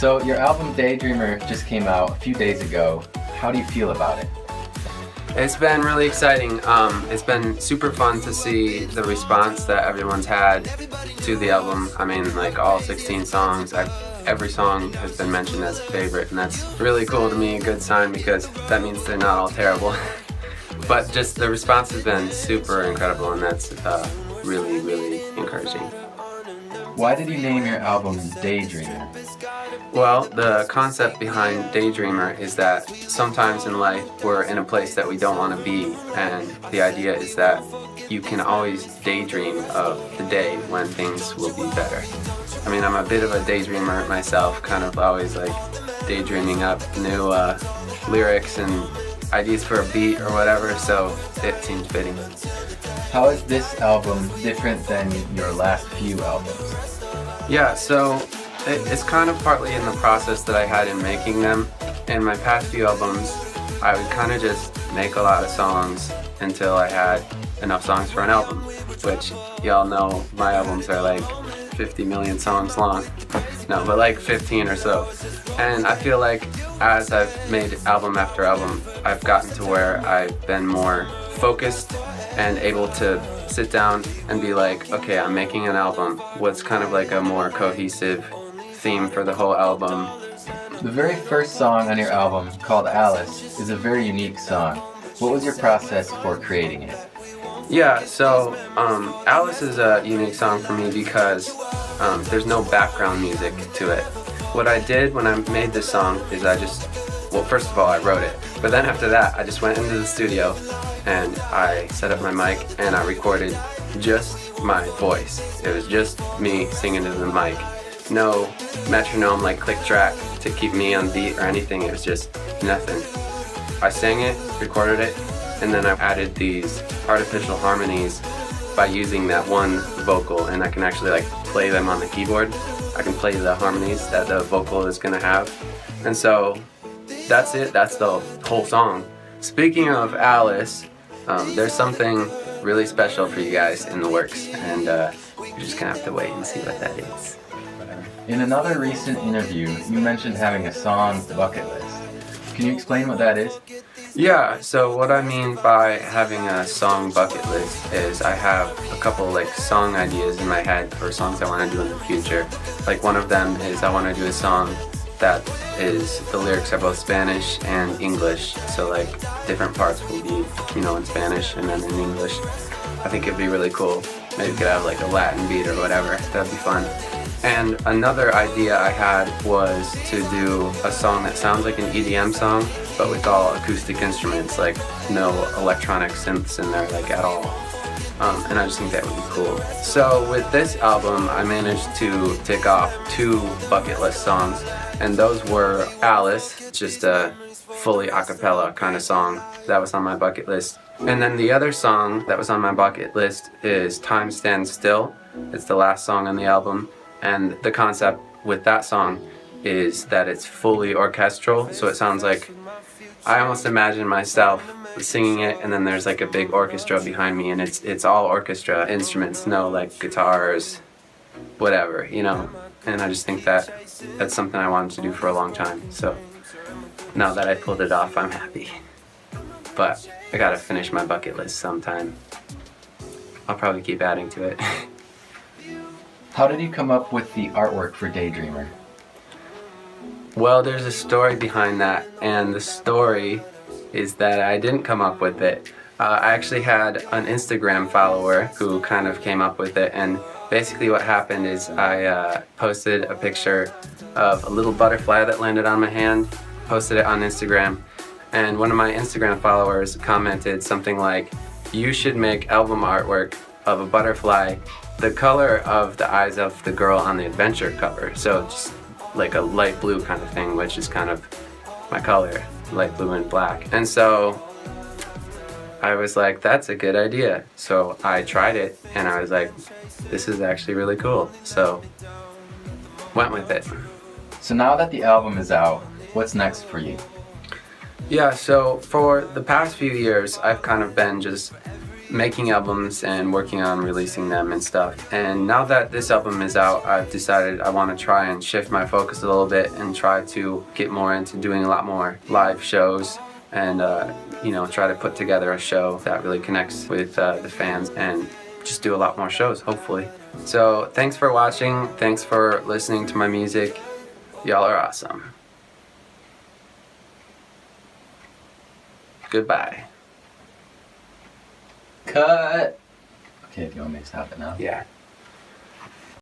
So your album Daydreamer just came out a few days ago. How do you feel about it? It's been really exciting. It's been super fun to see the response that everyone's had to the album. I mean, like all 16 songs, every song has been mentioned as a favorite, and that's really cool to me, a good sign, because that means they're not all terrible. But just the response has been super incredible, and that's really, really encouraging. Why did you name your album Daydreamer? Well, the concept behind Daydreamer is that sometimes in life we're in a place that we don't want to be, and the idea is that you can always daydream of the day when things will be better. I mean, I'm a bit of a daydreamer myself, kind of always like daydreaming up new lyrics and ideas for a beat or whatever, so it seems fitting. How is this album different than your last few albums? Yeah, so it's kind of partly in the process that I had in making them. In my past few albums, I would kind of just make a lot of songs until I had enough songs for an album, which y'all know my albums are like 50 million songs long. No, but like 15 or so. And I feel like as I've made album after album, I've gotten to where I've been more focused and able to sit down and be like, okay, I'm making an album. What's kind of like a more cohesive theme for the whole album? The very first song on your album, called Alice, is a very unique song. What was your process for creating it? Yeah, so Alice is a unique song for me because there's no background music to it. What I did when I made this song is well, first of all, I wrote it, but then after that, I just went into the studio and I set up my mic and I recorded just my voice. It was just me singing to the mic. No metronome like click track to keep me on beat or anything. It was just nothing. I sang it, recorded it, and then I added these artificial harmonies by using that one vocal, and I can actually like play them on the keyboard. I can play the harmonies that the vocal is gonna have. And so that's it, that's the whole song. Speaking of Alice, there's something really special for you guys in the works, and you're just gonna have to wait and see what that is. In another recent interview, you mentioned having a song bucket list. Can you explain what that is? Yeah, so what I mean by having a song bucket list is I have a couple like song ideas in my head for songs I want to do in the future. Like one of them is I want to do a song that is, the lyrics are both Spanish and English, so like different parts will be, in Spanish and then in English. I think it'd be really cool. Maybe we could have like a Latin beat or whatever, that'd be fun. And another idea I had was to do a song that sounds like an EDM song, but with all acoustic instruments, like no electronic synths in there like at all. And I just think that would be cool. So with this album, I managed to tick off 2 bucket list songs, and those were Alice, just a fully a cappella kind of song that was on my bucket list. And then the other song that was on my bucket list is Time Stands Still. It's the last song on the album. And the concept with that song is that it's fully orchestral, so it sounds like, I almost imagine myself singing it and then there's like a big orchestra behind me, and it's all orchestra instruments, no like guitars, whatever, and I just think that that's something I wanted to do for a long time, so now that I pulled it off, I'm happy. But I gotta finish my bucket list sometime. I'll probably keep adding to it. How did you come up with the artwork for Daydreamer? Well, there's a story behind that, and the story is that I didn't come up with it. I actually had an Instagram follower who kind of came up with it, and basically what happened is I posted a picture of a little butterfly that landed on my hand, posted it on Instagram, and one of my Instagram followers commented something like, "You should make album artwork of a butterfly the color of the eyes of the girl on the adventure cover." So just like a light blue kind of thing, which is kind of my color, light blue and black. And so I was like, that's a good idea. So I tried it and I was like, this is actually really cool. So went with it. So now that the album is out, what's next for you? Yeah, so for the past few years, I've kind of been just making albums and working on releasing them and stuff. And now that this album is out, I've decided I want to try and shift my focus a little bit and try to get more into doing a lot more live shows and try to put together a show that really connects with the fans and just do a lot more shows, hopefully. So thanks for watching. Thanks for listening to my music. Y'all are awesome. Goodbye. Cut! Okay, if you want me to stop it now. Yeah.